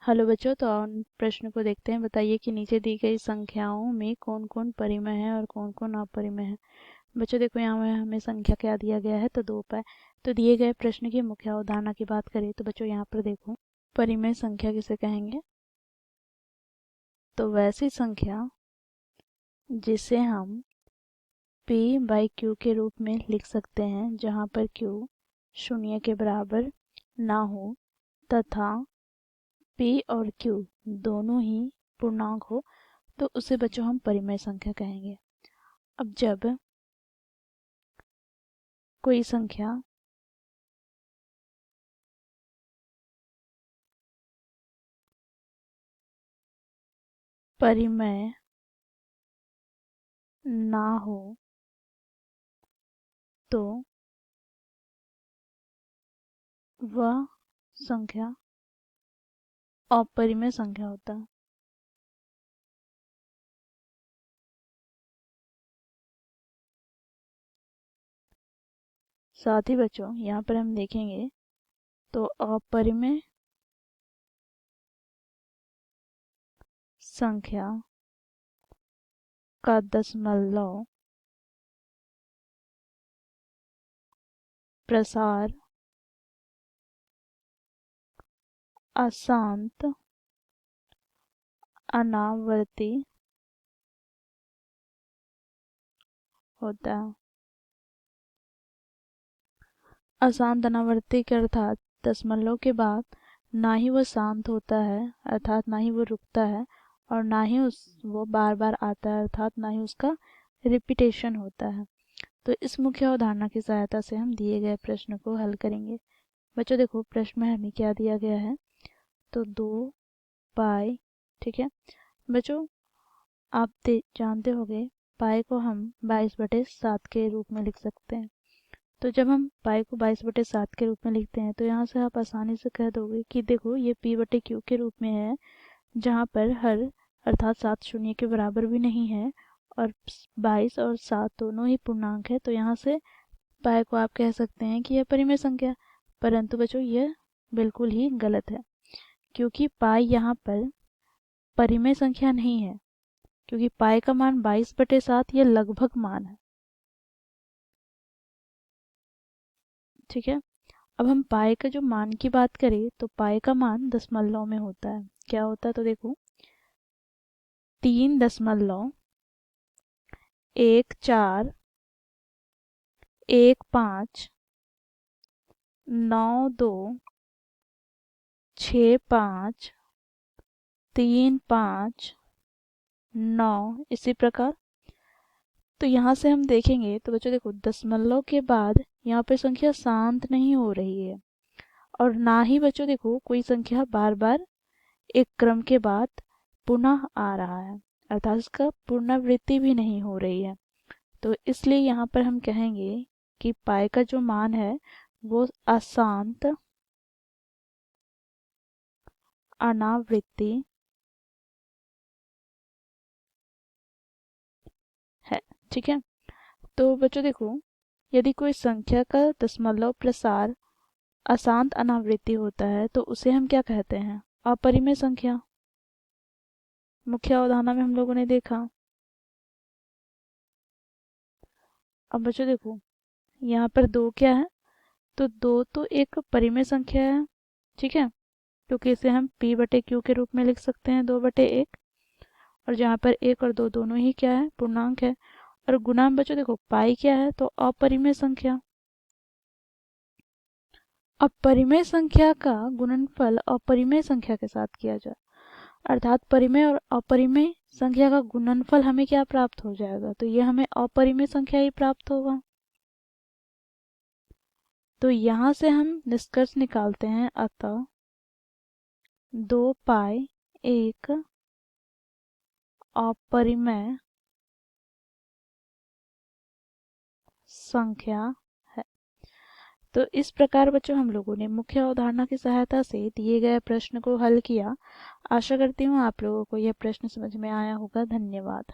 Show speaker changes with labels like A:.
A: Hello बच्चों, तो प्रश्न को देखते हैं। बताइए कि नीचे दी गई संख्याओं में कौन कौन परिमेय है और कौन कौन अपरिमेय है। बच्चों देखो, यहाँ में हमें संख्या क्या दिया गया है, तो 2 पाई। तो दिए गए प्रश्न की मुख्य अवधारणा की बात करें तो बच्चों यहाँ पर देखो, परिमेय संख्या किसे कहेंगे, तो वैसी संख्या जिसे हम p/q के रूप में लिख सकते हैं, जहाँ पर q 0 के बराबर ना हो तथा p और q दोनों ही पूर्णांक हो, तो उसे बच्चों हम परिमेय संख्या कहेंगे। अब जब कोई संख्या परिमेय ना हो तो वह संख्या अपरिमेय संख्या होता है। साथ ही बच्चों यहाँ पर हम देखेंगे तो अपरिमेय संख्या का दशमलव प्रसार अशांत अनावर्ती होता है। अशांत अनावर्ती के अर्थात दशमलव के बाद ना ही वो शांत होता है, अर्थात ना ही वो रुकता है, और ना ही वो बार बार आता है, अर्थात ना ही उसका रिपीटेशन होता है। तो इस मुख्य अवधारणा की सहायता से हम दिए गए प्रश्न को हल करेंगे। बच्चों देखो, प्रश्न में हमें क्या दिया गया है, तो 2 पाई। ठीक है बच्चों, आप जानते होंगे पाई को हम 22/7 के रूप में लिख सकते हैं। तो जब हम पाई को 22/7 के रूप में लिखते हैं तो यहाँ से आप आसानी से कह दोगे कि देखो ये p/q के रूप में है, जहाँ पर हर अर्थात 7 शून्य के बराबर भी नहीं है और 22 और 7 दोनों ही पूर्णांक है। तो यहाँ से पाई को आप कह सकते हैं कि यह परिमेय संख्या। परंतु बच्चों यह बिल्कुल ही गलत है, क्योंकि पाई यहाँ पर परिमेय संख्या नहीं है, क्योंकि पाई का मान 22/7 यह लगभग मान है। ठीक है, अब हम पाई का जो मान की बात करें तो पाई का मान दशमलव में होता है। क्या होता है, तो देखो 3.1415926535 इसी प्रकार। तो यहाँ से हम देखेंगे तो बच्चों देखो, दशमलव के बाद यहाँ पर संख्या शांत नहीं हो रही है, और ना ही बच्चों देखो कोई संख्या बार बार एक क्रम के बाद पुनः आ रहा है, अर्थात इसका पुनरावृत्ति भी नहीं हो रही है। तो इसलिए यहाँ पर हम कहेंगे कि पाई का जो मान है वो अशांत अनावृत्ति है। ठीक है, तो बच्चों देखो, यदि कोई संख्या का दशमलव प्रसार अशांत अनावृत्ति होता है तो उसे हम क्या कहते हैं, अपरिमेय संख्या। मुख्य अवधारणा में हम लोगों ने देखा। अब बच्चों देखो, यहाँ पर 2 क्या है, तो 2 तो एक परिमेय संख्या है। ठीक है, क्योंकि इसे हम p/q के रूप में लिख सकते हैं 2/1, और जहाँ पर 1 और 2 दोनों ही क्या है, पूर्णांक है। और गुणा में बच्चों देखो पाई क्या है, तो अपरिमेय संख्या। अब परिमेय संख्या का गुणनफल अपरिमेय संख्या के साथ किया जाए, अर्थात परिमेय और अपरिमेय संख्या का गुणनफल हमें क्या प्राप्त हो जाएगा, तो ये हमें अपरिमेय संख्या ही प्राप्त होगा। तो यहाँ से हम निष्कर्ष निकालते हैं, अतः 2 पाई एक अपरिमेय संख्या है। तो इस प्रकार बच्चों हम लोगों ने मुख्य अवधारणा की सहायता से दिए गए प्रश्न को हल किया। आशा करती हूँ आप लोगों को यह प्रश्न समझ में आया होगा। धन्यवाद।